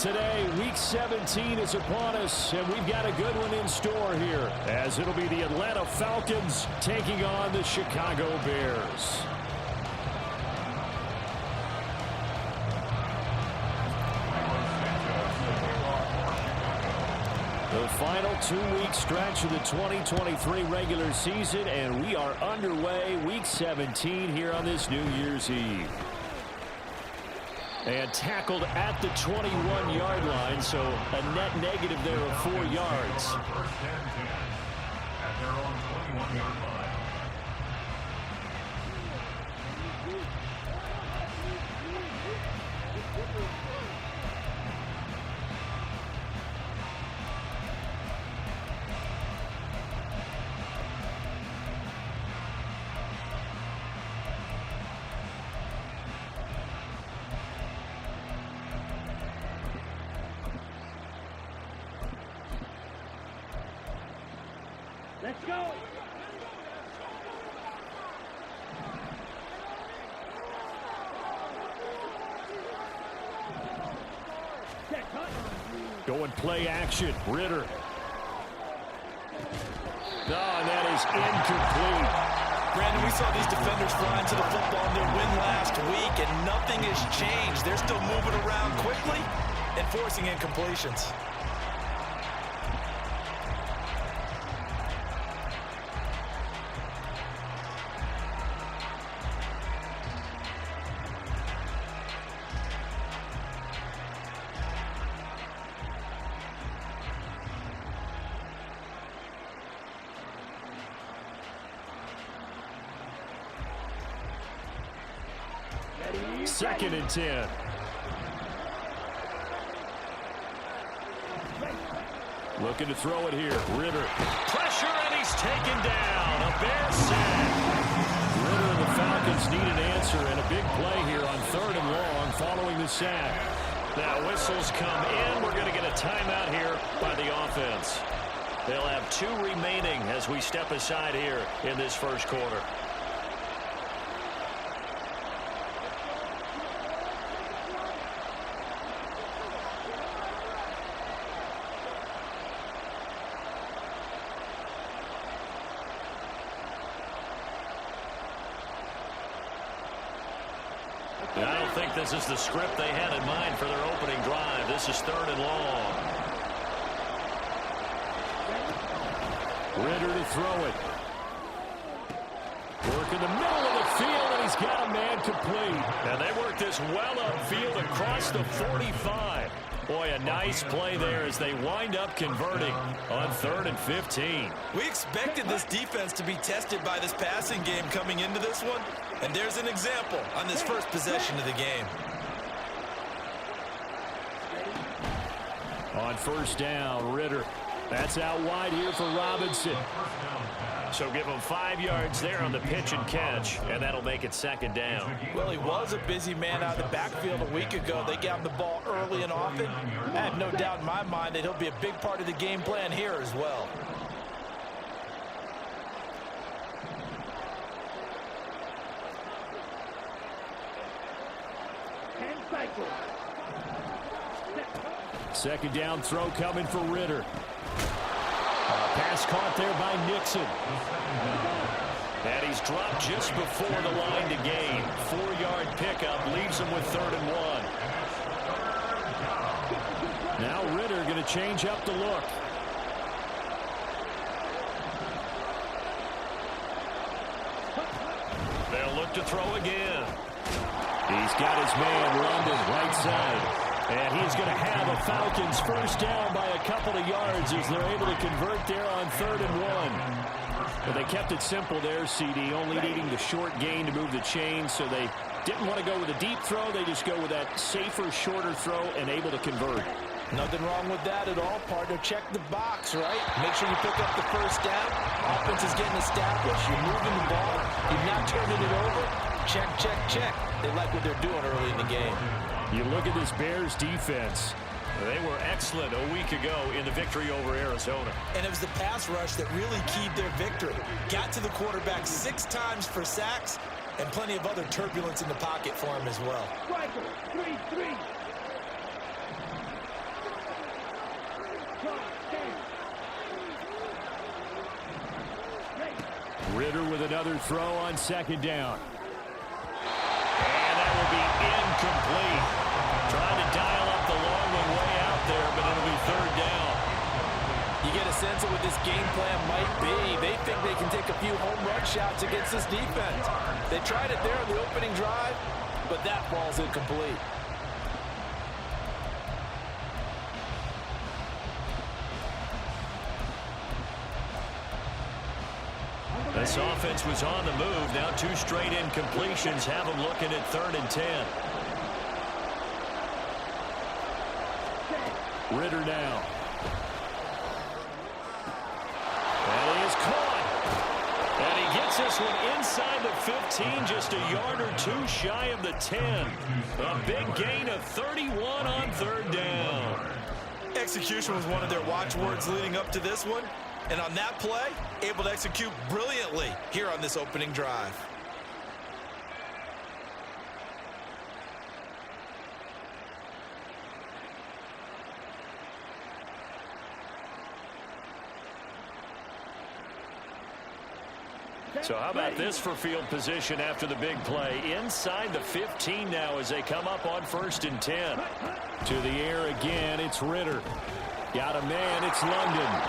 today. Week 17 is upon us, and we've got a good one in store here, as it'll be the Atlanta Falcons taking on the Chicago Bears. The final 2-week stretch of the 2023 regular season, and we are underway week 17 here on this New Year's Eve. And tackled at the 21-yard line, so a net negative there of 4 yards. First and 10 at their own 21-yard line. Let's go. Going play action. Ritter. No, and that is incomplete. Brandon, we saw these defenders flying to the football in their win last week, and nothing has changed. They're still moving around quickly and forcing incompletions. Second and 10. Looking to throw it here. Ritter. Pressure, and he's taken down. A Bear sack. Ritter and the Falcons need an answer, and a big play here on 3rd and long following the sack. Now whistles come in. We're going to get a timeout here by the offense. They'll have 2 remaining as we step aside here in this first quarter. I don't think this is the script they had in mind for their opening drive. This is 3rd and long. Ritter to throw it. Work in the middle of the field, and he's got a man complete. And they work this well upfield across the 45. Boy, a nice play there as they wind up converting on 3rd and 15. We expected this defense to be tested by this passing game coming into this one, and there's an example on this first possession of the game. On 1st down, Ritter. That's out wide here for Robinson. So give him 5 yards there on the pitch and catch, and that'll make it 2nd down. Well, he was a busy man out of the backfield a week ago. They got him the ball early and often. I have no doubt in my mind that he'll be a big part of the game plan here as well. Second down throw coming for Ritter. Pass caught there by Nixon. And he's dropped just before the line to gain. 4-yard pickup leaves him with 3rd and 1. Now Ritter going to change up the look. They'll look to throw again. He's got his man London right side. And he's going to have a Falcons first down by a couple of yards as they're able to convert there on 3rd and 1. But they kept it simple there, CD, only needing the short gain to move the chain, so they didn't want to go with a deep throw. They just go with that safer, shorter throw and able to convert. Nothing wrong with that at all, partner. Check the box, right? Make sure you pick up the first down. Offense is getting established. You're moving the ball. You're not turning it over. Check, check, check. They like what they're doing early in the game. You look at this Bears defense. They were excellent a week ago in the victory over Arizona. And it was the pass rush that really keyed their victory. Got to the quarterback 6 times for sacks and plenty of other turbulence in the pocket for him as well. Ritter with another throw on second down. And that will be incomplete. Trying to dial up the long one way out there, but it'll be third down. You get a sense of what this game plan might be. They think they can take a few home run shots against this defense. They tried it there on the opening drive, but that ball's incomplete. This offense was on the move. Now 2 straight incompletions have them looking at 3rd and 10. Ritter now. And he is caught. And he gets this one inside the 15, just a yard or 2 shy of the 10. A big gain of 31 on 3rd down. Execution was one of their watchwords leading up to this one. And on that play, able to execute brilliantly here on this opening drive. So how about this for field position after the big play? Inside the 15 now as they come up on 1st and 10. To the air again, it's Ritter. Got a man, it's London.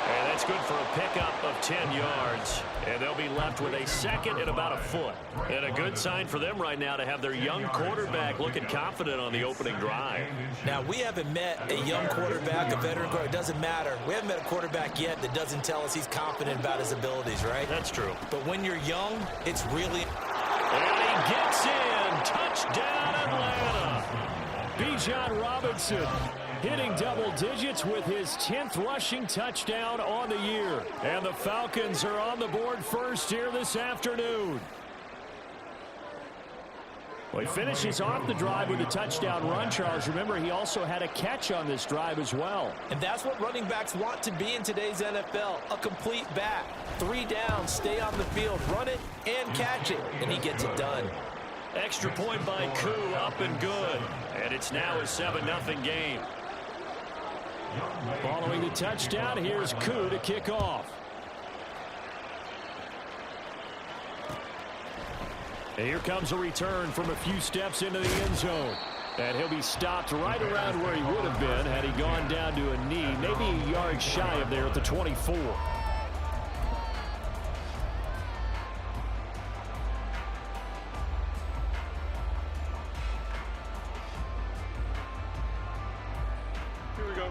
And that's good for a pickup of 10 yards. And they'll be left with a second and about a foot. And a good sign for them right now to have their young quarterback looking confident on the opening drive. Now, we haven't met a young quarterback, a veteran quarterback. It doesn't matter. We haven't met a quarterback yet that doesn't tell us he's confident about his abilities, right? That's true. But when you're young, it's really... And he gets in. Touchdown, Atlanta. Bijan Robinson hitting double digits with his 10th rushing touchdown on the year. And the Falcons are on the board first here this afternoon. Well, he finishes off the drive with a touchdown run, Charles. Remember, he also had a catch on this drive as well. And that's what running backs want to be in today's NFL, a complete back. 3 downs, stay on the field, run it, and catch it. And he gets it done. Extra point by Koo, up and good. And it's now a 7-0 game. Following the touchdown, here's Koo to kick off. And here comes a return from a few steps into the end zone. And he'll be stopped right around where he would have been had he gone down to a knee, maybe a yard shy of there at the 24.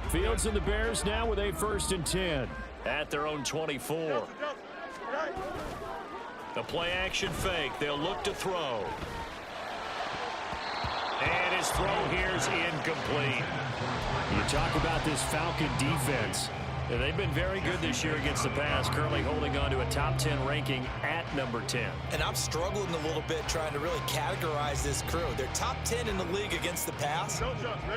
Fields and the Bears now with a 1st and 10 at their own 24. The play action fake. They'll look to throw. And his throw here's incomplete. You talk about this Falcon defense. They've been very good this year against the pass, currently holding on to a top 10 ranking at number 10. And I'm struggling a little bit trying to really categorize this crew. They're top 10 in the league against the pass,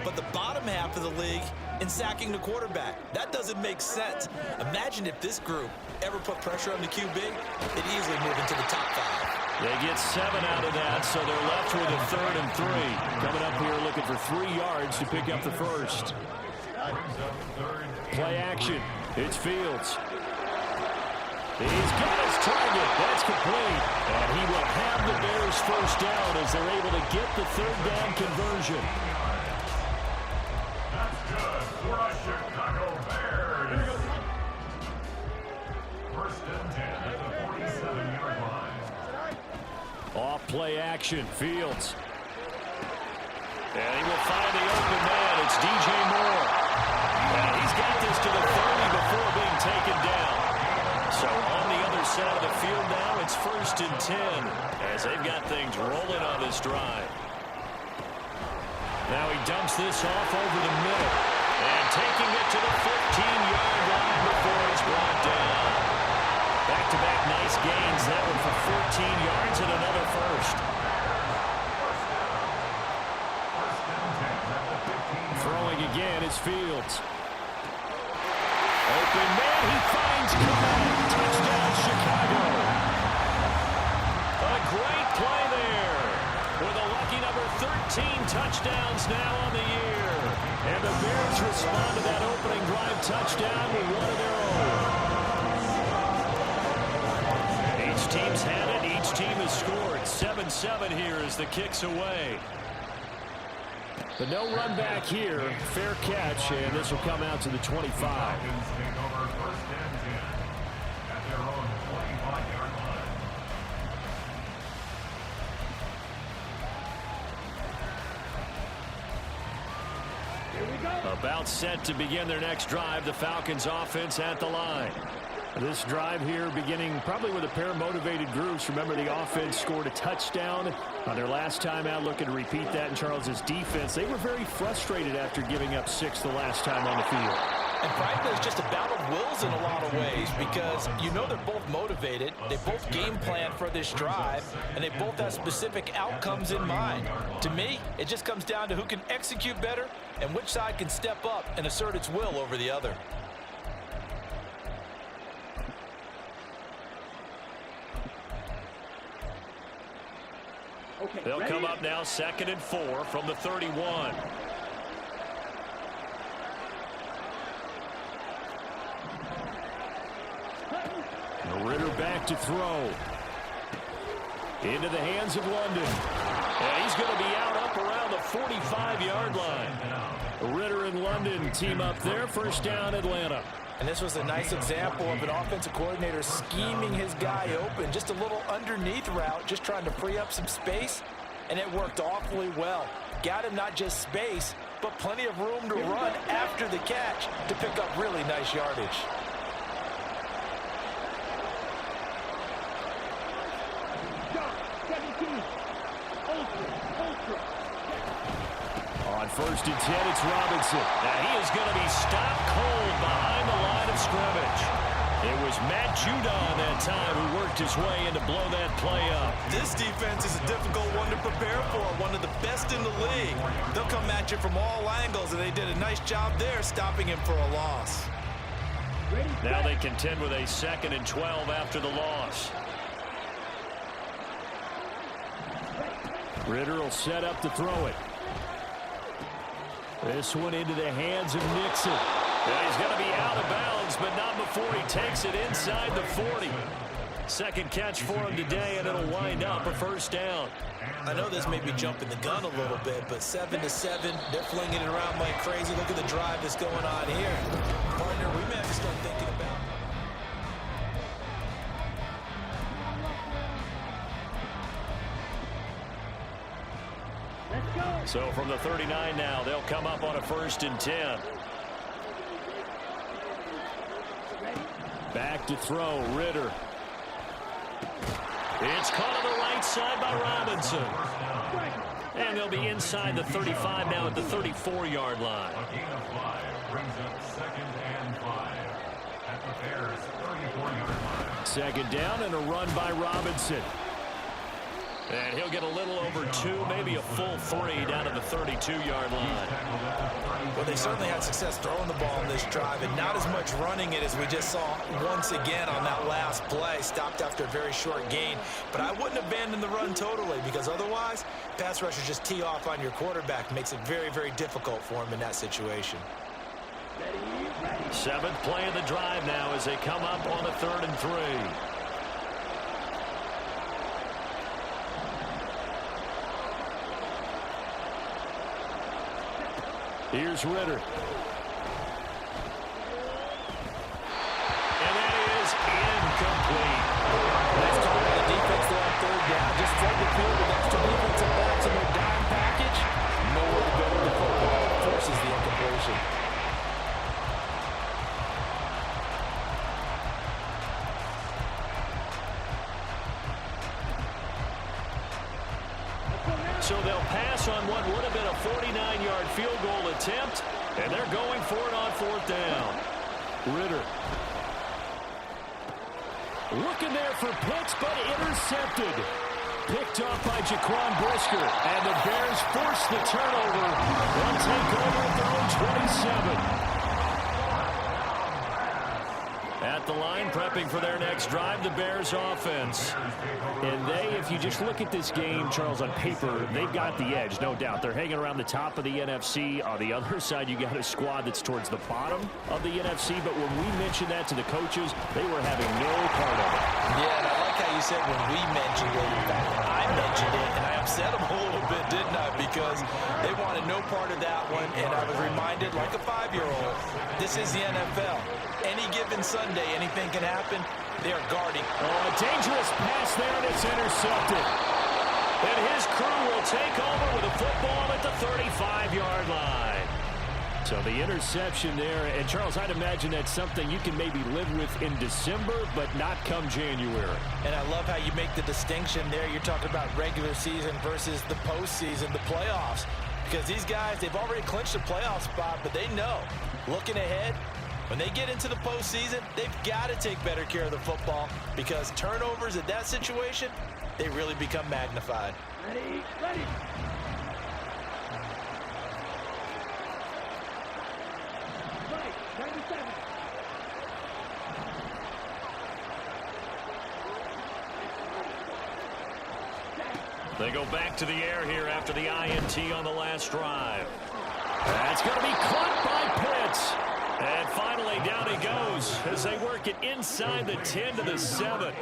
but the bottom half of the league in sacking the quarterback. That doesn't make sense. Imagine if this group ever put pressure on the QB, it'd easily move into the top 5. They get 7 out of that, so they're left with a 3rd and 3. Coming up here looking for 3 yards to pick up the first. Play action. It's Fields. He's got his target. That's complete. And he will have the Bears first down as they're able to get the 3rd down conversion. That's good for a Chicago Bears. 1st and 10 at the 47-yard line. Off play action. Fields. And he will find the open man. It's DJ Moore. And he's got this to the 30 before being taken down. So on the other side of the field now, it's 1st and 10 as they've got things rolling on this drive. Now he dumps this off over the middle and taking it to the 15-yard line before it's brought down. Back-to-back nice gains. That one for 14 yards and another first. Throwing again is Fields. Open man, he finds Cobb. Touchdown, Chicago. A great play there. With a lucky number 13 touchdowns now on the year. And the Bears respond to that opening drive touchdown with one of their own. team's had it. Each team has scored. 7-7 here as the kick's away. But no run back here. Fair catch, and this will come out to the 25. Falcons take over first and 10 at their own 25-yard line. About set to begin their next drive. The Falcons offense at the line. This drive here beginning probably with a pair of motivated groups. Remember, the offense scored a touchdown on their last time out. Looking to repeat that in Charles's defense. They were very frustrated after giving up 6 the last time on the field. And frankly, it's just a battle of wills in a lot of ways because you know they're both motivated. They both game plan for this drive, and they both have specific outcomes in mind. To me, it just comes down to who can execute better and which side can step up and assert its will over the other. They'll come up now 2nd and 4 from the 31. Ritter back to throw. Into the hands of London. And he's going to be out up around the 45-yard line. Ritter and London team up there. First down, Atlanta. And this was a nice example of an offensive coordinator scheming his guy open. Just a little underneath route, just trying to free up some space. And it worked awfully well. Got him not just space, but plenty of room to run after the catch to pick up really nice yardage. On 1st and 10, it's Robinson. Now he is going to be stopped cold behind the line of scrimmage. It was Matt Judon that time who worked his way in to blow that play up. This defense is a difficult one to prepare for, one of the best in the league. They'll come at you from all angles, and they did a nice job there stopping him for a loss. Now they contend with a 2nd and 12 after the loss. Ritter will set up to throw it. This one into the hands of Nixon. And he's going to be out of bounds, but not before he takes it inside the 40. Second catch for him today, and it'll wind up a first down. I know this may be jumping the gun a little bit, but 7-7, they're flinging it around like crazy. Look at the drive that's going on here. Partner, we may have to start thinking about... So from the 39 now, they'll come up on a 1st and 10. Back to throw, Ritter. It's caught on the right side by Robinson. And they'll be inside the 35 now at the 34-yard line. A gain of 5 brings up 2nd and 5 at the Bears' 34-yard line. Second down and a run by Robinson. And he'll get a little over 2, maybe a full 3 down to the 32-yard line. Well, they certainly had success throwing the ball in this drive, and not as much running it as we just saw once again on that last play. Stopped after a very short gain. But I wouldn't abandon the run totally, because otherwise, pass rushers just tee off on your quarterback. Makes it very, very difficult for him in that situation. 7th play of the drive now as they come up on a 3rd and 3. Here's Ritter. And that is incomplete. Nice call by the defense there on 3rd down. Just flood the field with extra defensive backs in their dime package. Nowhere to go with the football. Forces the incompletion. So they'll pass on what would have been a 49-yard field goal attempt, and they're going for it on 4th down. Ritter. Looking there for Pitts, but intercepted. Picked off by Jaquan Brisker, and the Bears force the turnover. They'll take over at their own 27. At the line, prepping for their next drive, the Bears offense. And they, if you just look at this game, Charles, on paper, they've got the edge, no doubt. They're hanging around the top of the NFC. On the other side, you got a squad that's towards the bottom of the NFC. But when we mentioned that to the coaches, they were having no part of it. Yeah, and I like like how you said when we mentioned it. In fact, I mentioned it, and I upset them a little bit, didn't I? Because they wanted no part of that one, and I was reminded, like a 5-year-old, this is the NFL. Any given Sunday, anything can happen. They are guarding. Oh, a dangerous pass there, and it's intercepted. And his crew will take over with a football at the 35-yard line. So the interception there, and Charles, I'd imagine that's something you can maybe live with in December, but not come January. And I love how you make the distinction there. You're talking about regular season versus the postseason, the playoffs. Because these guys, they've already clinched a playoff spot, but they know, looking ahead, when they get into the postseason, they've got to take better care of the football because turnovers at that situation, they really become magnified. Ready. Right, 97. They go back to the air here after the INT on the last drive. That's going to be caught by Pitts. And finally, down he goes as they work it inside the 10 to the 7.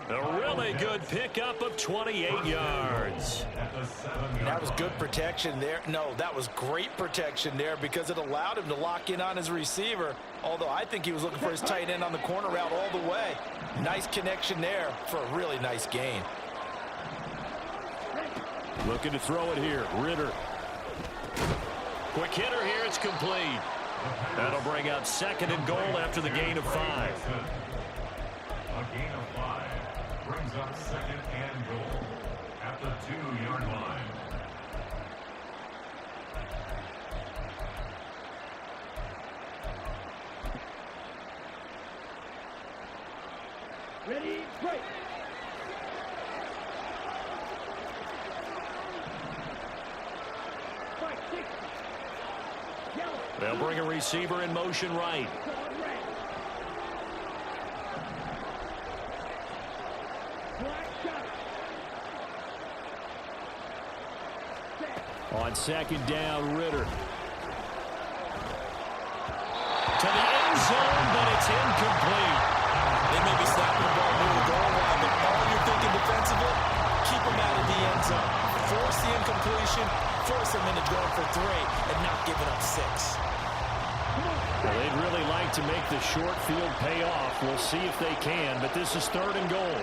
A really good pickup of 28 yards. That was good protection there. No, that was great protection there because it allowed him to lock in on his receiver. Although I think he was looking for his tight end on the corner route all the way. Nice connection there for a really nice gain. Looking to throw it here. Ritter. Quick hitter here. It's complete. That'll bring out 2nd and goal after the gain of 5. A gain of 5 brings up 2nd and goal at the 2-yard line. Ready, break. Fight, 60. Yellow. They'll bring a receiver in motion right. Red. Black shot. Set. On 2nd down, Ritter. To the end zone, but it's incomplete. They may be snapping the ball near the goal line, but all you're thinking defensively, keep them out of the end zone. Force the incompletion, force them into going for 3 and not giving up 6. Well, they'd really like to make the short field pay off. We'll see if they can, but this is 3rd and goal.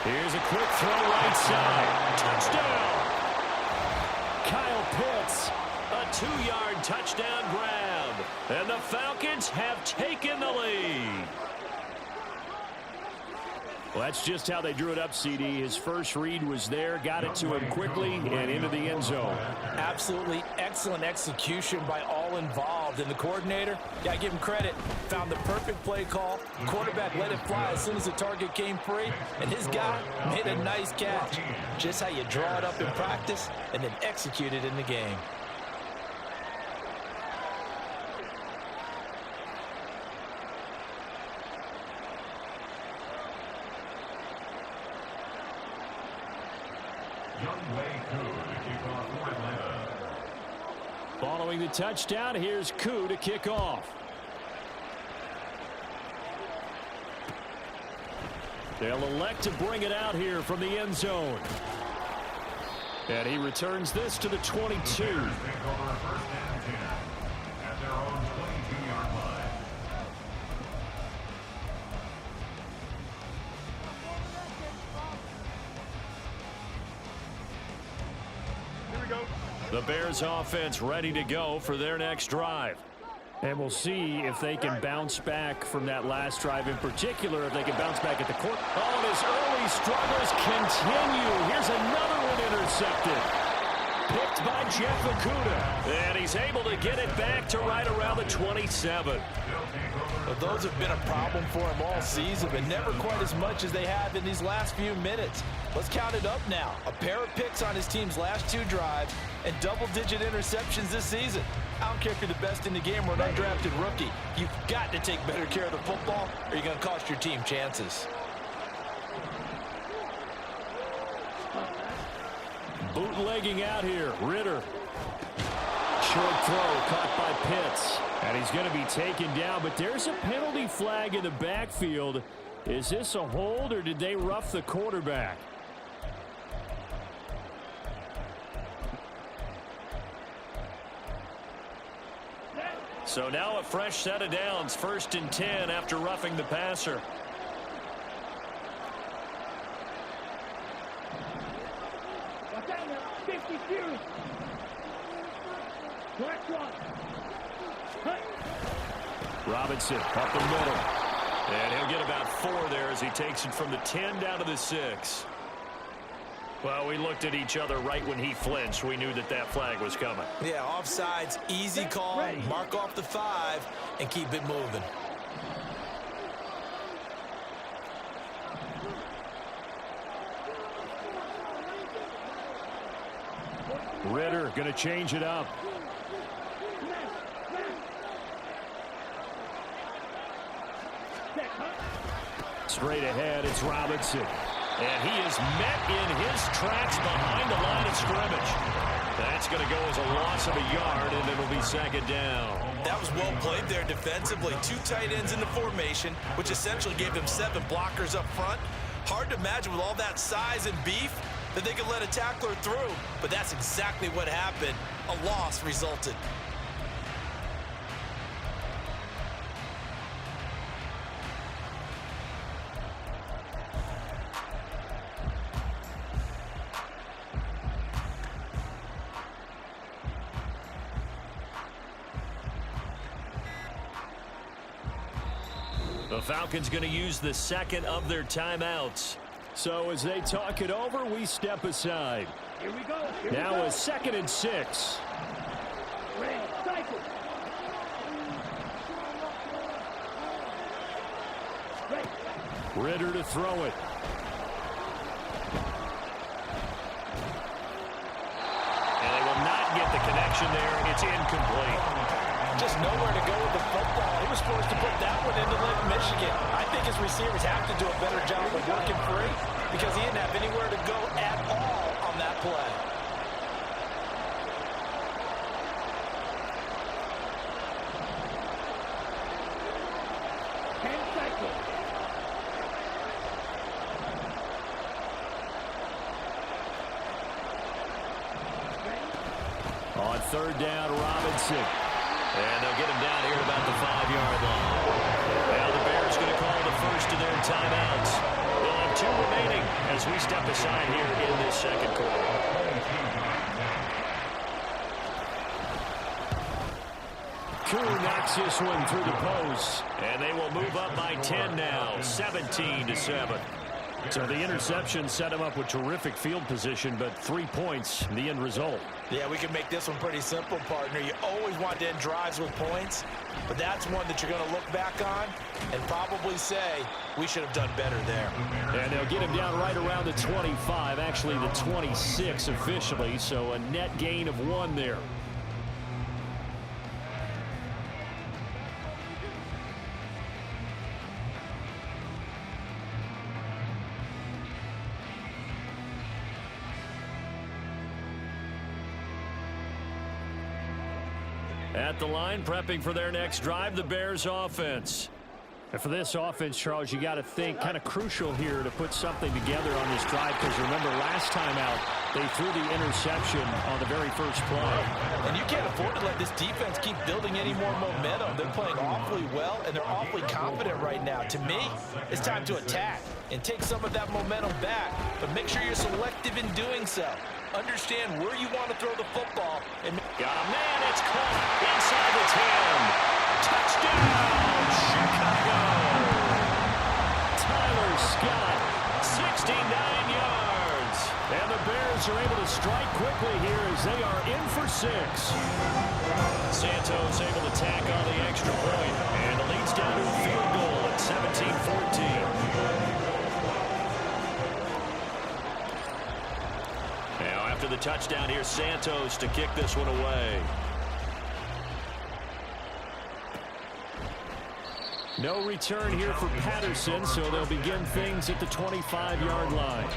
Here's a quick throw right side. Touchdown! Kyle Pitts, a 2-yard touchdown grab. And the Falcons have taken the lead. Well, that's just how they drew it up, CD. His first read was there, got it to him quickly, and into the end zone. Absolutely excellent execution by all involved. And the coordinator, got to give him credit, found the perfect play call. Quarterback let it fly as soon as the target came free, and his guy made a nice catch. Just how you draw it up in practice and then execute it in the game. Following the touchdown, here's Koo to kick off. They'll elect to bring it out here from the end zone. And he returns this to the 22. The Bears offense ready to go for their next drive. And we'll see if they can bounce back from that last drive in particular, if they can bounce back at the court. Oh, and his early struggles continue. Here's another one intercepted. Picked by Jeff Okudah. And he's able to get it back to right around the 27. Well, those have been a problem for him all season, but never quite as much as they have in these last few minutes. Let's count it up now. A pair of picks on his team's last 2 drives and double-digit interceptions this season. I don't care if you're the best in the game or an undrafted rookie. You've got to take better care of the football or you're going to cost your team chances. Bootlegging out here. Ritter. Short throw caught by Pitts. And he's going to be taken down, but there's a penalty flag in the backfield. Is this a hold, or did they rough the quarterback? So now a fresh set of downs, 1st and 10 after roughing the passer. Watch out now. 50 few. Correct one. Cut. Robinson up the middle. And he'll get about 4 there as he takes it from the 10 down to the 6. Well, we looked at each other right when he flinched. We knew that that flag was coming. Yeah, offsides, easy call, mark off the 5, and keep it moving. Ritter going to change it up. Straight ahead, it's Robinson. And he is met in his tracks behind the line of scrimmage. That's going to go as a loss of a yard, and it'll be 2nd down. That was well played there defensively. 2 tight ends in the formation, which essentially gave them 7 blockers up front. Hard to imagine with all that size and beef that they could let a tackler through, but that's exactly what happened. A loss resulted. The Falcons going to use the 2nd of their timeouts. So as they talk it over, we step aside. Here we go. Now a 2nd and 6. Ready. Cycle. Ready. Ritter to throw it. And they will not get the connection there. It's incomplete. Just nowhere to go with the football. He was forced to put that one into Lake Michigan. I think his receivers have to do a better job of working free because he didn't have anywhere to go at all on that play. On 3rd down, Robinson. And they'll get him down here about the 5-yard line. Now the Bears going to call the first of their timeouts. They'll have 2 remaining as we step aside here in this 2nd quarter. Koo knocks this one through the post. And they will move up by 10 now, 17-7. So the interception set him up with terrific field position, but 3 points, the end result. Yeah, we can make this one pretty simple, partner. You always want to end drives with points, but that's one that you're going to look back on and probably say, we should have done better there. And they'll get him down right around the 25, actually the 26 officially, so a net gain of 1 there. At the line, prepping for their next drive, the Bears offense. And for this offense, Charles, you got to think kind of crucial here to put something together on this drive because remember last time out, they threw the interception on the very first play. And you can't afford to let this defense keep building any more momentum. They're playing awfully well, and they're awfully confident right now. To me, it's time to attack and take some of that momentum back, but make sure you're selective in doing so. Understand where you want to throw the football. And got a man, it's caught inside the 10. Touchdown, Chicago! Tyler Scott, 69 yards. And the Bears are able to strike quickly here as they are in for 6. Santos able to tack on the extra point, and the lead's down to a field goal at 17-14. Now after the touchdown, here's Santos to kick this one away. No return here for Patterson, so they'll begin things at the 25-yard line.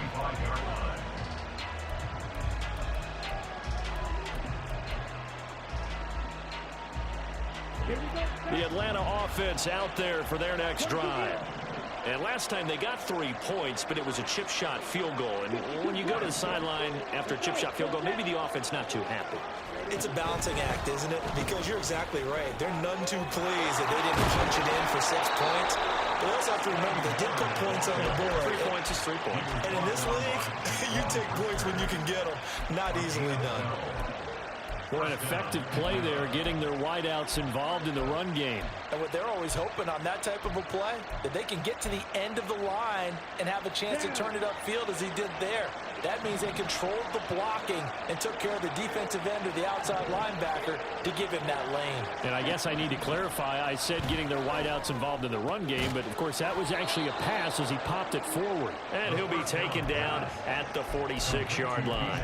The Atlanta offense out there for their next drive. And last time they got 3 points, but it was a chip shot field goal. And when you go to the sideline after a chip shot field goal, maybe the offense not too happy. It's a balancing act, isn't it? Because you're exactly right. They're none too pleased that they didn't punch it in for 6 points. But also have to remember, they did put points on the board. 3 points is 3 points. And in this league, you take points when you can get them. Not easily done. For an effective play there, getting their wideouts involved in the run game. And what they're always hoping on that type of a play, that they can get to the end of the line and have a chance to turn it upfield as he did there. That means they controlled the blocking and took care of the defensive end or the outside linebacker to give him that lane. And I guess I need to clarify, I said getting their wideouts involved in the run game, but of course that was actually a pass as he popped it forward. And he'll be taken down at the 46-yard line.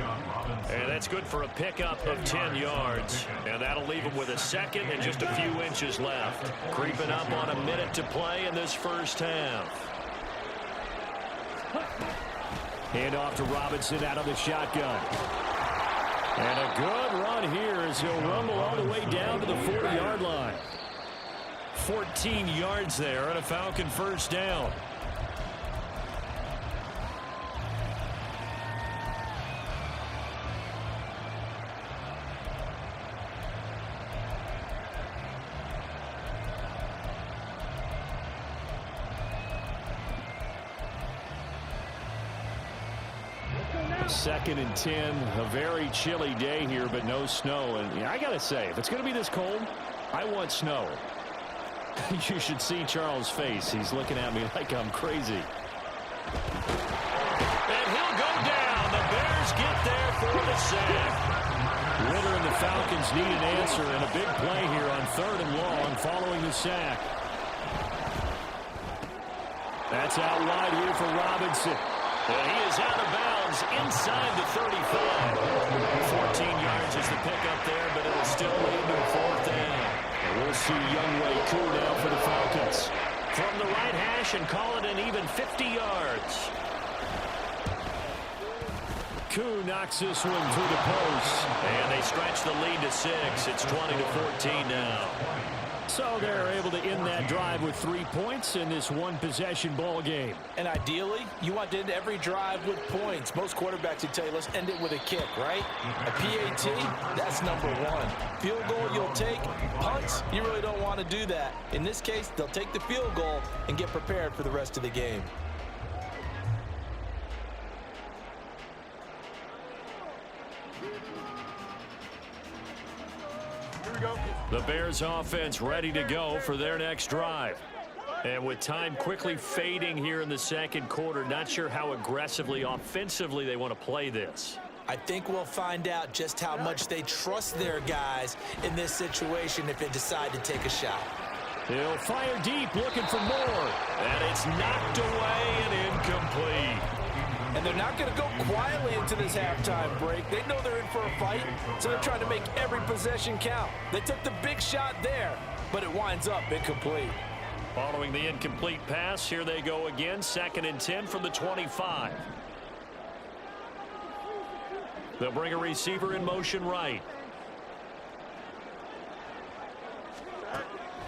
And that's good for a pickup of 10 yards. And that'll leave him with a second and just a few inches left. Creeping up on a minute to play in this first half. Hand off to Robinson out of the shotgun. And a good run here as he'll rumble all the way down to the 40-yard line. 14 yards there and a Falcon first down. Second and 10, a very chilly day here, but no snow. And yeah, I got to say, if it's going to be this cold, I want snow. You should see Charles' face. He's looking at me like I'm crazy. And he'll go down. The Bears get there for the sack. Ritter and the Falcons need an answer, and a big play here on 3rd and long following the sack. That's out wide here for Robinson. And he is out of bounds inside the 35. 14 yards is the pickup there, but it'll still lead to a 4th down. And we'll see Younghoe Koo now for the Falcons. From the right hash and call it an even 50 yards. Koo knocks this one through the post. And they stretch the lead to 6. It's 20-14 now. So they're able to end that drive with 3 points in this one-possession ball game. And ideally, you want to end every drive with points. Most quarterbacks would tell you, let's end it with a kick, right? A PAT, that's number 1. Field goal you'll take. Punts, you really don't want to do that. In this case, they'll take the field goal and get prepared for the rest of the game. The Bears offense ready to go for their next drive. And with time quickly fading here in the second quarter, not sure how aggressively, offensively they want to play this. I think we'll find out just how much they trust their guys in this situation if they decide to take a shot. He'll fire deep, looking for more. And it's knocked away and incomplete. And they're not going to go quietly into this halftime break. They know they're in for a fight, so they're trying to make every possession count. They took the big shot there, but it winds up incomplete. Following the incomplete pass, here they go again. 2nd and 10 from the 25. They'll bring a receiver in motion right.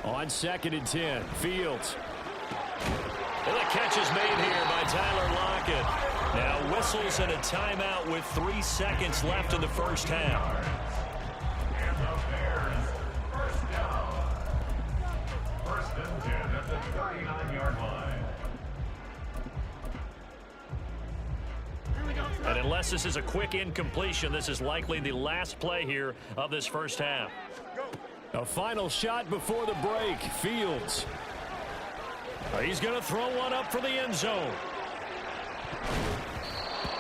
On 2nd and 10, Fields. And the catch is made here by Tyler Lockett. Now whistles and a timeout with 3 seconds left in the first half. And the Bears first down. 1st and 10 at the 39-yard line. And unless this is a quick incompletion, this is likely the last play here of this first half. A final shot before the break. Fields. He's going to throw one up for the end zone.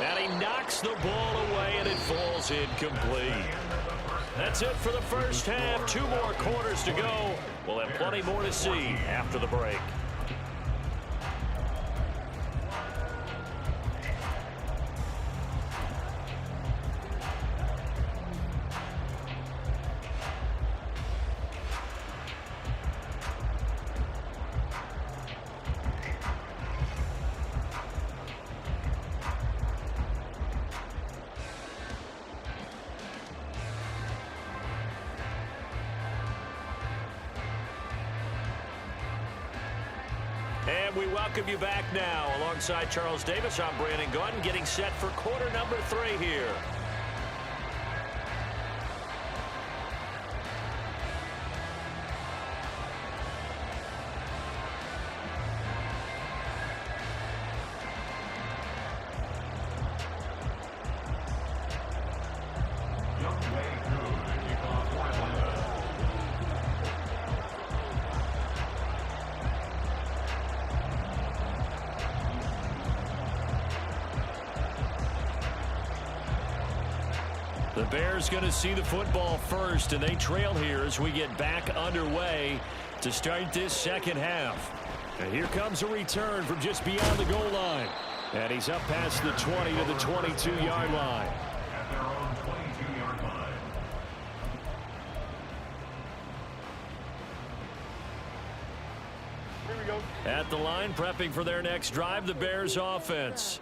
And he knocks the ball away, and it falls incomplete. That's it for the first half. 2 more quarters to go. We'll have plenty more to see after the break. And we welcome you back now. Alongside Charles Davis, I'm Brandon Gunn, getting set for quarter number 3 here. The Bears going to see the football first, and they trail here as we get back underway to start this second half. And here comes a return from just beyond the goal line. And he's up past the 20 to the 22-yard line. At their own 22-yard line. Here we go. At the line, prepping for their next drive, the Bears offense.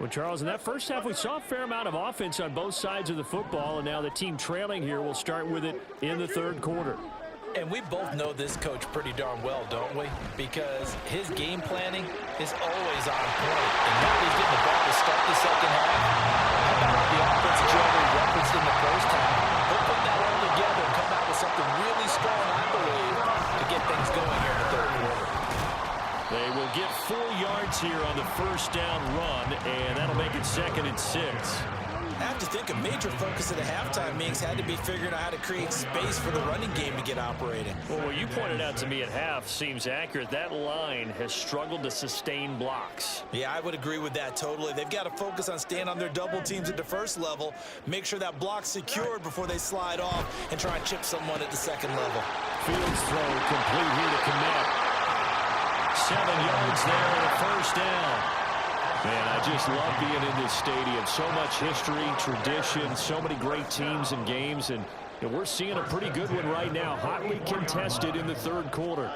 Well, Charles, in that first half, we saw a fair amount of offense on both sides of the football, and now the team trailing here will start with it in the third quarter. And we both know this coach pretty darn well, don't we? Because his game planning is always on point. And now he's getting the ball to start the second half. How about the offensive drive we referenced in the first half? They'll put that all together and come out with something really strong, I believe, to get things going here in the third quarter. They will get 4 yards here on the first down run, and that'll make it 2nd and 6. I have to think a major focus of the halftime meetings had to be figuring out how to create space for the running game to get operating. Well, what you pointed out to me at half seems accurate. That line has struggled to sustain blocks. Yeah, I would agree with that totally. They've got to focus on staying on their double teams at the first level, make sure that block's secured before they slide off, and try and chip someone at the second level. Fields throw complete here to Kmet. 7 yards there and a first down. Man, I just love being in this stadium. So much history, tradition, so many great teams and games, and we're seeing a pretty good one right now. Hotly contested in the third quarter.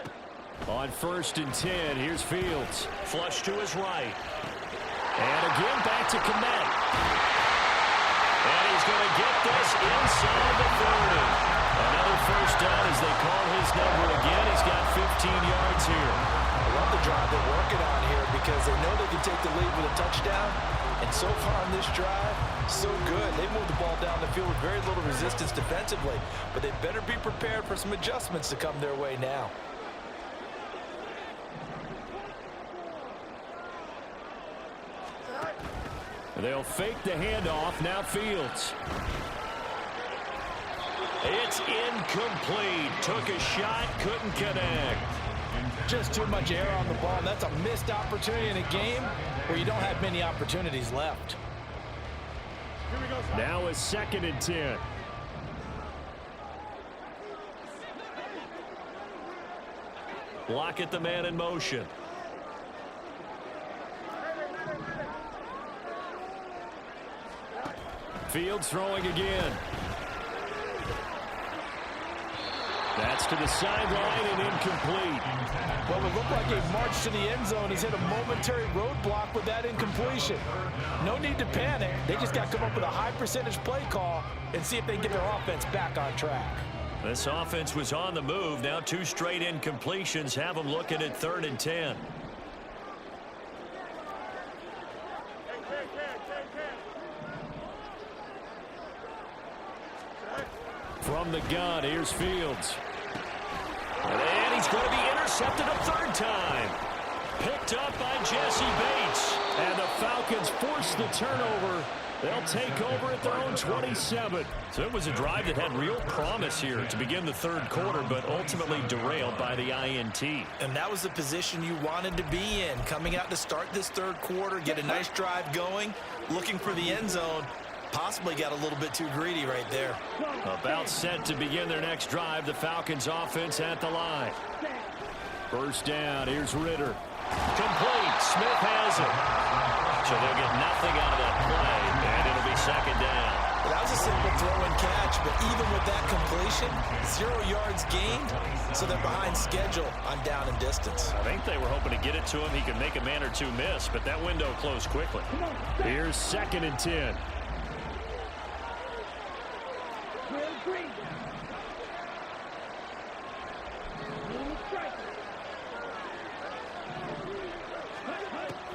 On 1st and 10, here's Fields. Flush to his right. And again back to Kmet. And he's going to get this inside the 30. Another first down as they call his number again. He's got 15 yards here. I love the drive they're working on here because they know they can take the lead with a touchdown. And so far on this drive, so good. They moved the ball down the field with very little resistance defensively. But they better be prepared for some adjustments to come their way now. They'll fake the handoff. Now Fields. It's incomplete. Took a shot, couldn't connect. Just too much air on the ball. That's a missed opportunity in a game where you don't have many opportunities left. Now it's 2nd and 10. Block at the man in motion. Fields throwing again. That's to the sideline and incomplete. Well, it looked like a march to the end zone has hit a momentary roadblock with that incompletion. No need to panic. They just got to come up with a high percentage play call and see if they can get their offense back on track. This offense was on the move. Now 2 straight incompletions have them looking at 3rd and 10. From the gun, here's Fields. And he's going to be intercepted a 3rd time. Picked up by Jesse Bates. And the Falcons force the turnover. They'll take over at their own 27. So it was a drive that had real promise here to begin the third quarter, but ultimately derailed by the INT. And that was the position you wanted to be in. Coming out to start this third quarter, get a nice drive going, looking for the end zone. Possibly got a little bit too greedy right there. About set to begin their next drive, the Falcons offense at the line. First down, here's Ritter. Complete, Smith has it. So they'll get nothing out of that play, and it'll be 2nd down. Well, that was a simple throw and catch, but even with that completion, 0 yards gained, so they're behind schedule on down and distance. I think they were hoping to get it to him. He could make a man or two miss, but that window closed quickly. Here's 2nd and 10.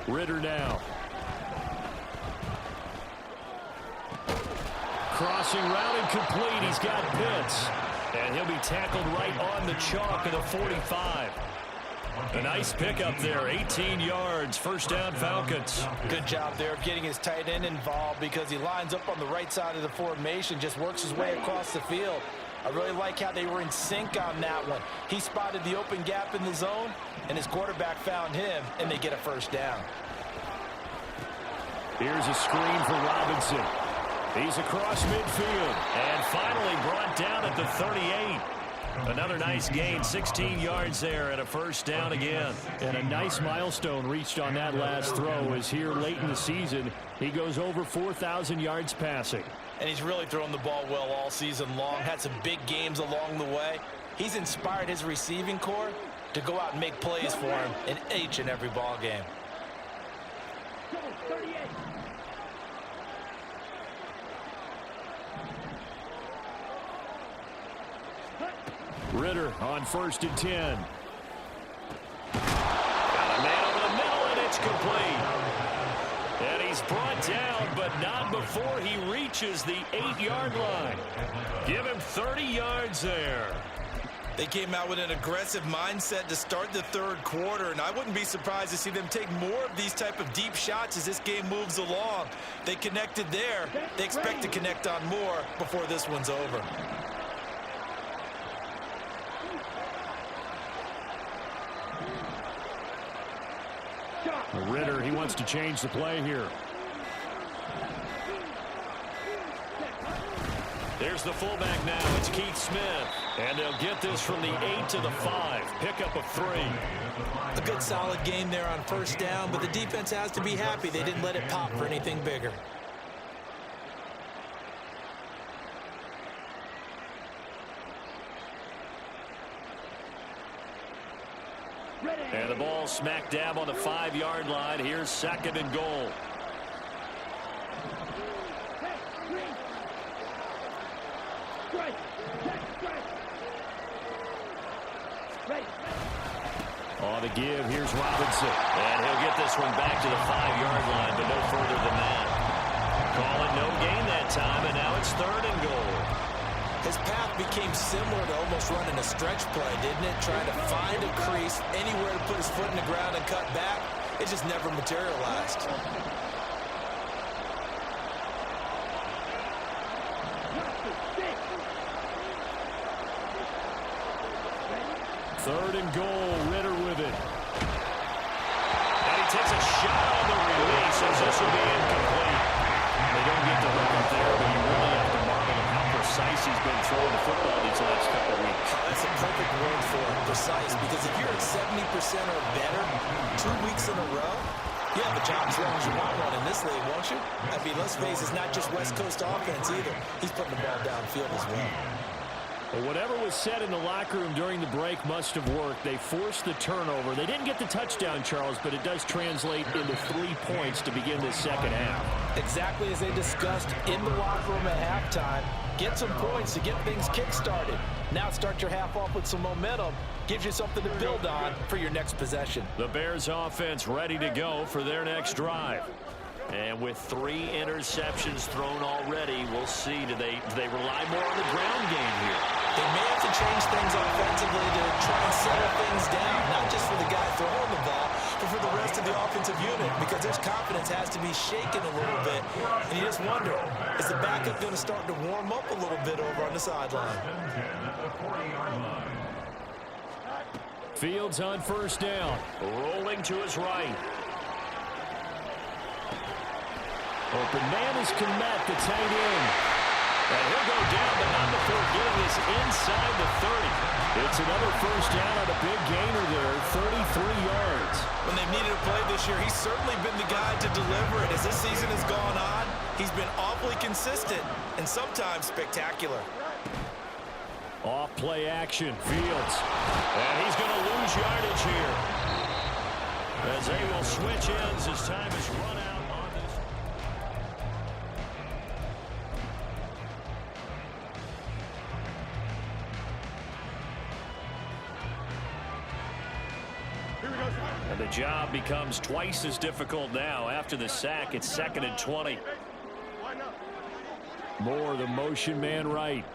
Ritter now. Crossing route incomplete. He's got Pitts. And he'll be tackled right on the chalk of the 45. A nice pickup there, 18 yards, first down Falcons. Good job there of getting his tight end involved because he lines up on the right side of the formation, just works his way across the field. I really like how they were in sync on that one. He spotted the open gap in the zone, and his quarterback found him, and they get a first down. Here's a screen for Robinson. He's across midfield, and finally brought down at the 38. Another nice gain, 16 yards there, and a first down again. And a nice milestone reached on that last throw as here late in the season, he goes over 4,000 yards passing. And he's really thrown the ball well all season long, had some big games along the way. He's inspired his receiving corps to go out and make plays for him in each and every ball game. 38. Ritter on 1st and 10. Got a man over the middle, and it's complete. And he's brought down, but not before he reaches the 8-yard line. Give him 30 yards there. They came out with an aggressive mindset to start the third quarter, and I wouldn't be surprised to see them take more of these type of deep shots as this game moves along. They connected there. They expect to connect on more before this one's over. Ritter, he wants to change the play here. There's the fullback now. It's Keith Smith. And they'll get this from the 8 to the 5. Pickup of 3. A good solid game there on first down, but the defense has to be happy they didn't let it pop for anything bigger. And the ball smack dab on the 5-yard line. Here's 2nd and goal. On the give, here's Robinson. And he'll get this one back to the 5-yard line, but no further than that. Call it no gain that time, and now it's 3rd and goal. His path became similar to almost running a stretch play, didn't it? Trying to find a crease, anywhere to put his foot in the ground and cut back. It just never materialized. Third and goal, Ritter with it. And he takes a shot on the release as this will be incomplete. They don't get the hook up there, but you really have to marvel at how precise he's been throwing the football these last couple of weeks. That's a perfect word for it, precise, because if you're at 70% or better 2 weeks in a row, you have a job as long as you want one in this league, won't you? I mean, let's face it, it's not just West Coast offense either. He's putting the ball downfield as well. Well, whatever was said in the locker room during the break must have worked. They forced the turnover. They didn't get the touchdown, Charles, but it does translate into 3 points to begin this second half. Exactly as they discussed in the locker room at halftime. Get some points to get things kick-started. Now start your half off with some momentum. Gives you something to build on for your next possession. The Bears offense ready to go for their next drive. And with 3 interceptions thrown already, we'll see. Do they rely more on the ground game here? They may have to change things offensively to try and settle things down, not just for the guy throwing the ball, but for the rest of the offensive unit, because their confidence has to be shaken a little bit. And you just wonder, is the backup going to start to warm up a little bit over on the sideline? Fields on first down, rolling to his right. Open man is Kmet, the tight end. And he'll go down, but not before getting this inside the 30. It's another first down on a big gainer there, 33 yards. When they've needed a play this year, he's certainly been the guy to deliver it. As this season has gone on, he's been awfully consistent and sometimes spectacular. Off play action, Fields. And he's going to lose yardage here. As they will switch ends as time is run out. And they job becomes twice as difficult now. After the sack, it's 2nd and 20. More the motion man right.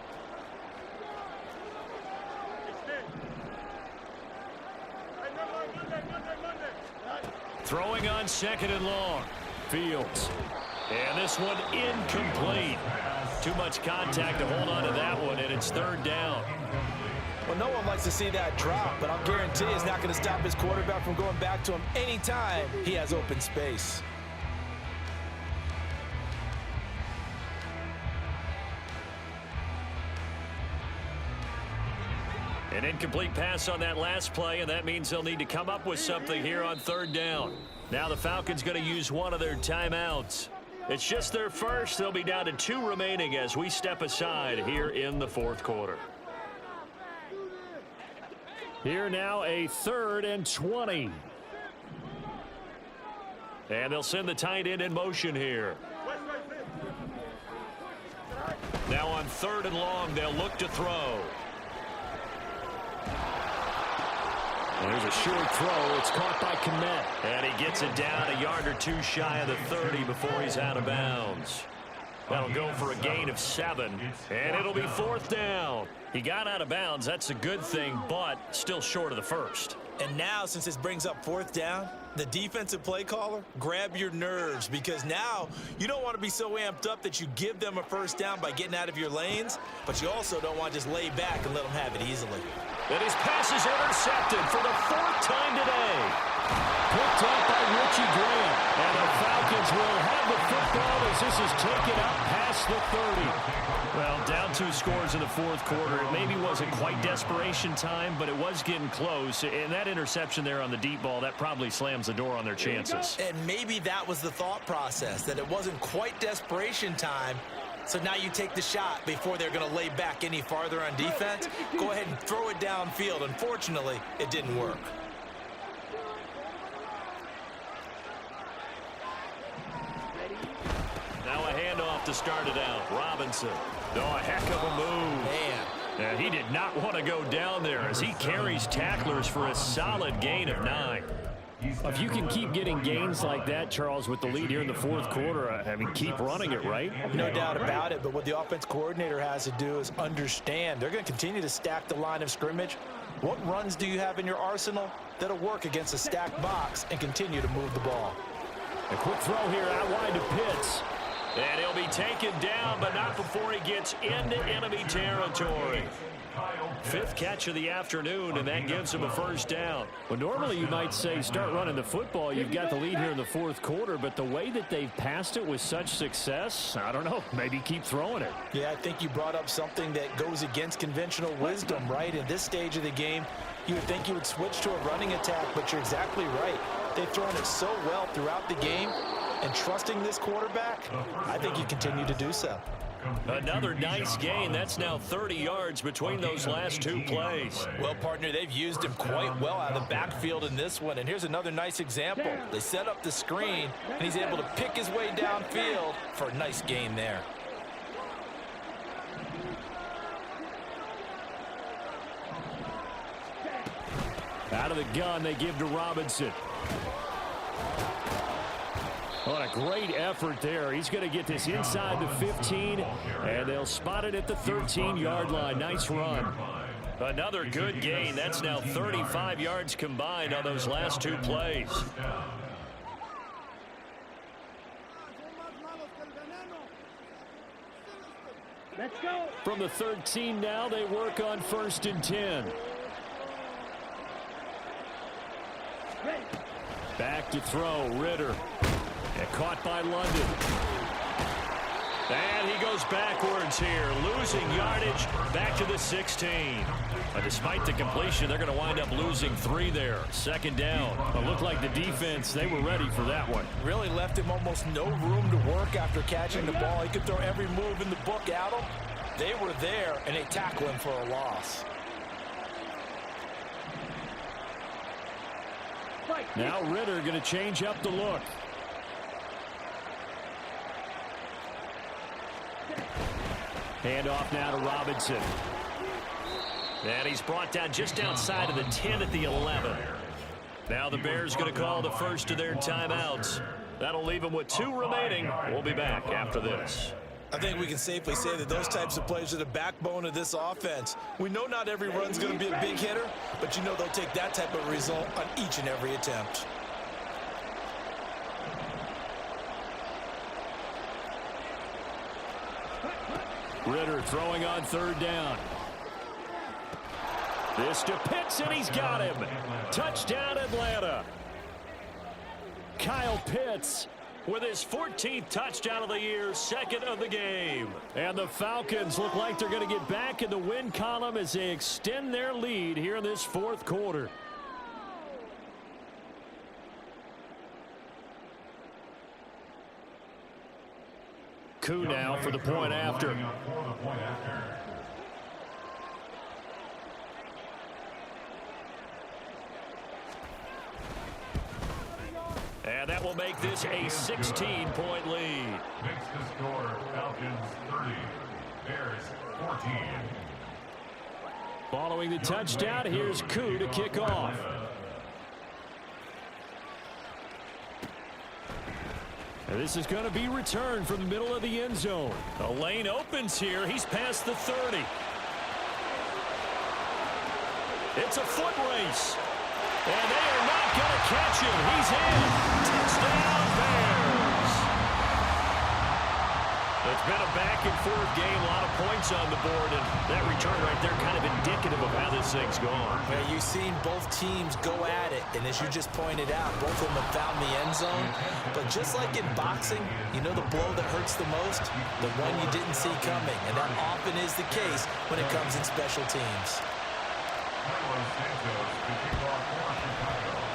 Throwing on 2nd and long. Fields. And this one incomplete. Too much contact to hold on to that one, and it's 3rd down. Well, no one likes to see that drop, but I'll guarantee it's not going to stop his quarterback from going back to him anytime he has open space. An incomplete pass on that last play, and that means they'll need to come up with something here on 3rd down. Now the Falcons going to use one of their timeouts. It's just their first. They'll be down to 2 remaining as we step aside here in the 4th quarter. Here now a 3rd and 20. And they'll send the tight end in motion here. Now on 3rd and long, they'll look to throw. There's a short throw. It's caught by Kmet. And he gets it down a yard or 2 shy of the 30 before he's out of bounds. That'll go for a gain of 7. And it'll be 4th down. He got out of bounds. That's a good thing, but still short of the first. And now, since this brings up 4th down, the defensive play caller, grab your nerves, because now you don't want to be so amped up that you give them a 1st down by getting out of your lanes, but you also don't want to just lay back and let them have it easily. And his pass is intercepted for the 4th time today. Picked up by Richie Grant. And the Falcons will have the football as this is taken up past the 30. Well, down 2 scores in the 4th quarter. It maybe wasn't quite desperation time, but it was getting close. And that interception there on the deep ball, that probably slams the door on their chances. And maybe that was the thought process, that it wasn't quite desperation time. So now you take the shot before they're going to lay back any farther on defense. Go ahead and throw it downfield. Unfortunately, it didn't work. Now a handoff to start it out. Robinson. Oh, a heck of a move. Man. And he did not want to go down there as he carries tacklers for a solid gain of 9. If you can keep getting gains like that, Charles, with the lead here in the 4th quarter, I mean, keep running it, right? No doubt about it, but what the offense coordinator has to do is understand they're going to continue to stack the line of scrimmage. What runs do you have in your arsenal that'll work against a stacked box and continue to move the ball? A quick throw here out wide to Pitts. And he'll be taken down, but not before he gets into enemy territory. 5th catch of the afternoon, and that gives him a 1st down. Well, normally you might say start running the football. You've got the lead here in the 4th quarter, but the way that they've passed it with such success, I don't know, maybe keep throwing it. Yeah, I think you brought up something that goes against conventional wisdom, right? In this stage of the game, you would think you would switch to a running attack, but you're exactly right. They've thrown it so well throughout the game, and trusting this quarterback, I think you continue to do so. Another nice gain. That's now 30 yards between those last 2 plays. Well, partner, they've used him quite well out of the backfield in this one. And here's another nice example. They set up the screen, and he's able to pick his way downfield for a nice gain there. Out of the gun, they give to Robinson. What a great effort there. He's going to get this inside the 15, and they'll spot it at the 13-yard line. Nice run. Another good gain. That's now 35 yards combined on those last 2 plays. Let's go. From the 13 now, they work on 1st and 10. Ready. Back to throw, Ritter. And caught by London. And he goes backwards here, losing yardage back to the 16. Despite the completion, they're going to wind up losing 3 there. 2nd down. It looked like the defense, they were ready for that one. Really left him almost no room to work after catching the ball. He could throw every move in the book at him. They were there, and they tackle him for a loss. Now Ritter going to change up the look. Handoff now to Robinson. And he's brought down just outside of the 10 at the 11. Now the Bears going to call the first of their timeouts. That'll leave them with 2 remaining. We'll be back after this. I think we can safely say that those types of plays are the backbone of this offense. We know not every run's going to be a big hitter, but you know they'll take that type of result on each and every attempt. Ritter throwing on 3rd down. This to Pitts, and he's got him. Touchdown, Atlanta. Kyle Pitts with his 14th touchdown of the year, 2nd of the game. And the Falcons look like they're going to get back in the win column as they extend their lead here in this 4th quarter. Koo now for the point after. And that will make this a 16-point lead. Makes the score Falcons 30, Bears 14. Following the touchdown, here's Koo to kick off. And this is going to be returned from the middle of the end zone. The lane opens here. He's past the 30. It's a foot race. And they are not going to catch him. He's in. Touchdown, Bears. It's been a back-and-forth game. A lot of points on the board. And that return right there kind of indicative of how this thing's gone. Yeah, you've seen both teams go at it. And as you just pointed out, both of them have found the end zone. But just like in boxing, you know the blow that hurts the most? The one you didn't see coming. And that often is the case when it comes in special teams.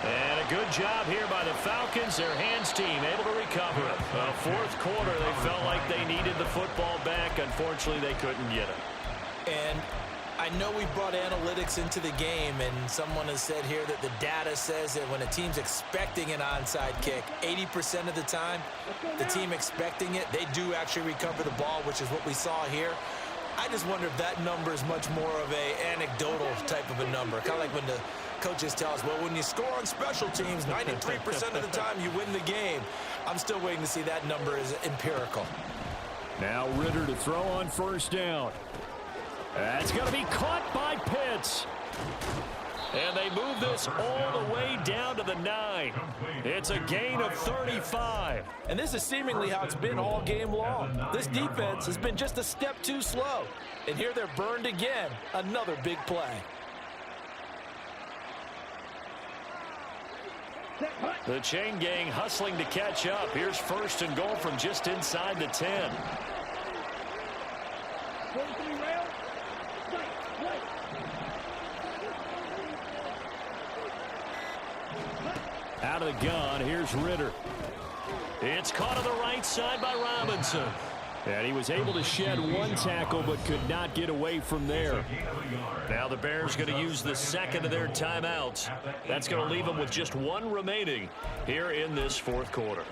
And a good job here by the Falcons. Their hands team able to recover it. 4th quarter, they felt like they needed the football back. Unfortunately, they couldn't get it. And I know we brought analytics into the game, and someone has said here that the data says that when a team's expecting an onside kick, 80% of the time, the team expecting it, they do actually recover the ball, which is what we saw here. I just wonder if that number is much more of a anecdotal type of a number. Kind of like when the coaches tell us, well, when you score on special teams, 93% of the time you win the game. I'm still waiting to see that number is empirical. Now Ritter to throw on 1st down. That's going to be caught by Pitts. And they move this all the way down to the 9. It's a gain of 35. And this is seemingly how it's been all game long. This defense has been just a step too slow. And here they're burned again. Another big play. The chain gang hustling to catch up. Here's 1st and goal from just inside the 10. Out of the gun, here's Ritter. It's caught on the right side by Robinson. And he was able to shed 1 tackle but could not get away from there. Now the Bears going to use the 2nd of their timeouts. That's going to leave them with just 1 remaining here in this 4th quarter.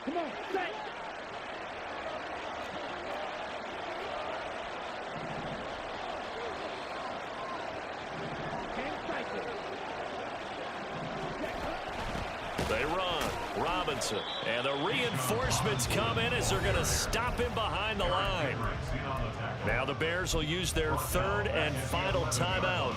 Come on, set. They run. Robinson. And the reinforcements come in as they're going to stop him behind the line. Now the Bears will use their 3rd and final timeout.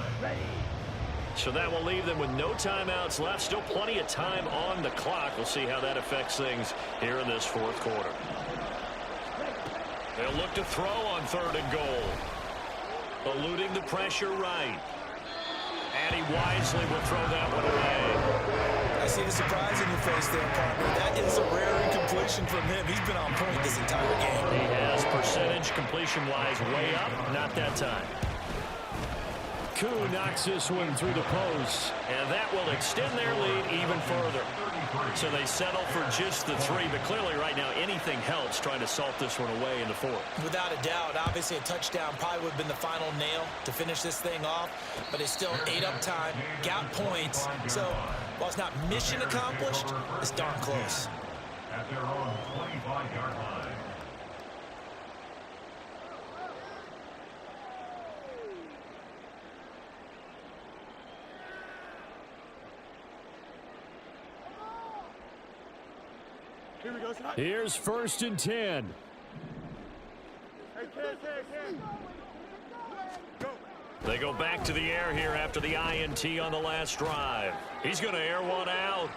So that will leave them with no timeouts left. Still plenty of time on the clock. We'll see how that affects things here in this 4th quarter. They'll look to throw on 3rd and goal. Eluding the pressure right. And he wisely will throw that one away. I see the surprise in your face there, partner. That is a rare incompletion from him. He's been on point this entire game. He has percentage completion-wise way up. Not that time. Koo knocks this one through the post, and that will extend their lead even further. So they settle for just the 3, but clearly right now anything helps trying to salt this one away in the 4th. Without a doubt, obviously a touchdown probably would have been the final nail to finish this thing off, but it's still 8 up time, got points. So while it's not mission accomplished, it's darn close. at their own 25-yard line. Here's 1st and 10. They go back to the air here after the INT on the last drive. He's going to air one out.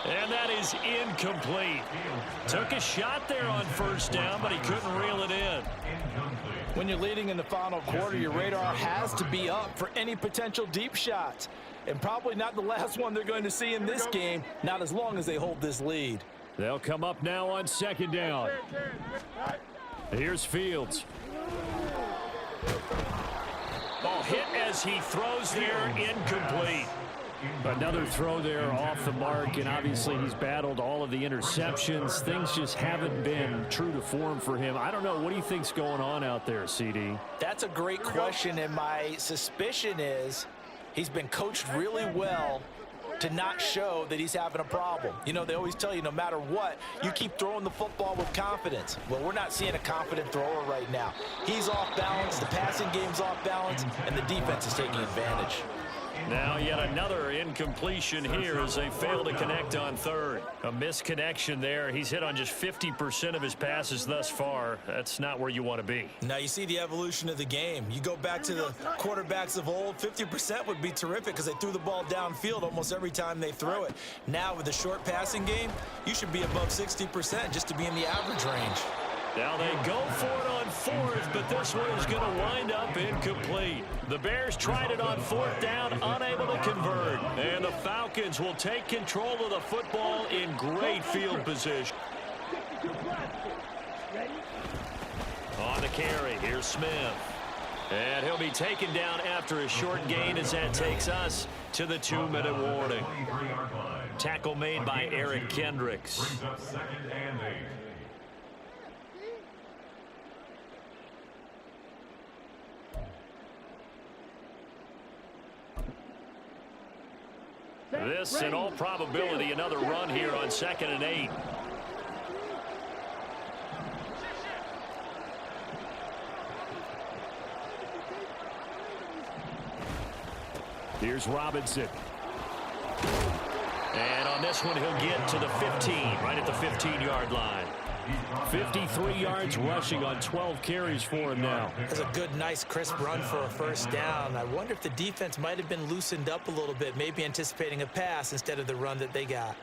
And that is incomplete. Took a shot there on 1st down, but he couldn't reel it in. When you're leading in the final quarter, your radar has to be up for any potential deep shots. And probably not the last one they're going to see in this game, not as long as they hold this lead. They'll come up now on 2nd down. Here's Fields. Ball hit as he throws there, incomplete. Another throw there off the mark, and obviously he's battled all of the interceptions. Things just haven't been true to form for him. I don't know. What do you think's going on out there, CD? That's a great question, and my suspicion is he's been coached really well to not show that he's having a problem. You know, they always tell you no matter what, you keep throwing the football with confidence. Well, we're not seeing a confident thrower right now. He's off balance, the passing game's off balance, and the defense is taking advantage. Now yet another incompletion here as they fail to connect on 3rd. A misconnection there. He's hit on just 50% of his passes thus far. That's not where you want to be. Now you see the evolution of the game. You go back to the quarterbacks of old, 50% would be terrific because they threw the ball downfield almost every time they threw it. Now with the short passing game, you should be above 60% just to be in the average range. Now they go for it on 4th, but this one is going to wind up incomplete. The Bears tried it on 4th down, unable to convert. And the Falcons will take control of the football in great field position. On the carry, here's Smith. And he'll be taken down after a short gain as that takes us to the 2-minute warning. Tackle made by Eric Kendricks. Brings up 2nd and 8. This, in all probability, another run here on 2nd and 8. Here's Robinson. And on this one, he'll get to the 15, right at the 15-yard line. 53 yards rushing on 12 carries for him now. That's a good, nice, crisp run for a 1st down. I wonder if the defense might have been loosened up a little bit, maybe anticipating a pass instead of the run that they got.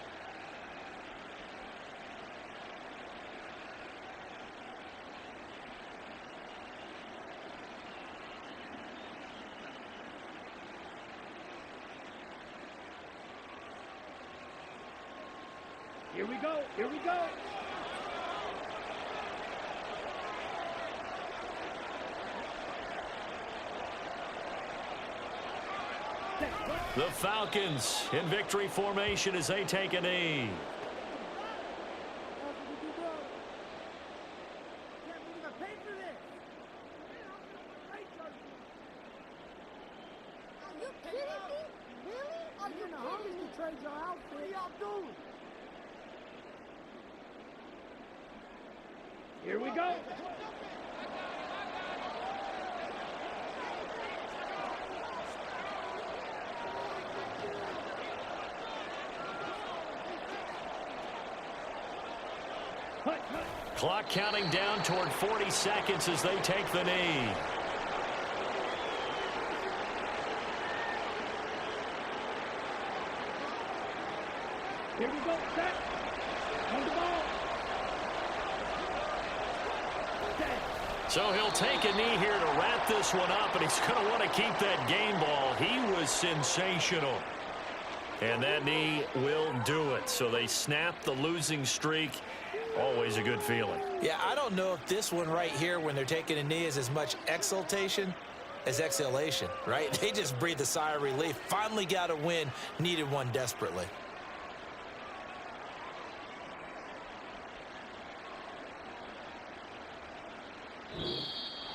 Here we go. Here we go. The Falcons in victory formation as they take a knee. Here we go. Clock counting down toward 40 seconds as they take the knee. Here we go. Set. On the ball. So he'll take a knee here to wrap this one up, and he's going to want to keep that game ball. He was sensational. And that knee will do it. So they snap the losing streak. Always a good feeling. Yeah, I don't know if this one right here when they're taking a knee is as much exultation as exhalation, right? They just breathe a sigh of relief. Finally got a win, needed one desperately.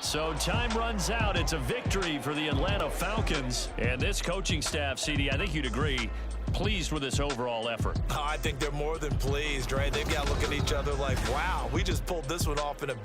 So time runs out. It's a victory for the Atlanta Falcons. And this coaching staff, CD, I think you'd agree, pleased with this overall effort. I think they're more than pleased, right? They've got to look at each other like, wow, we just pulled this one off in a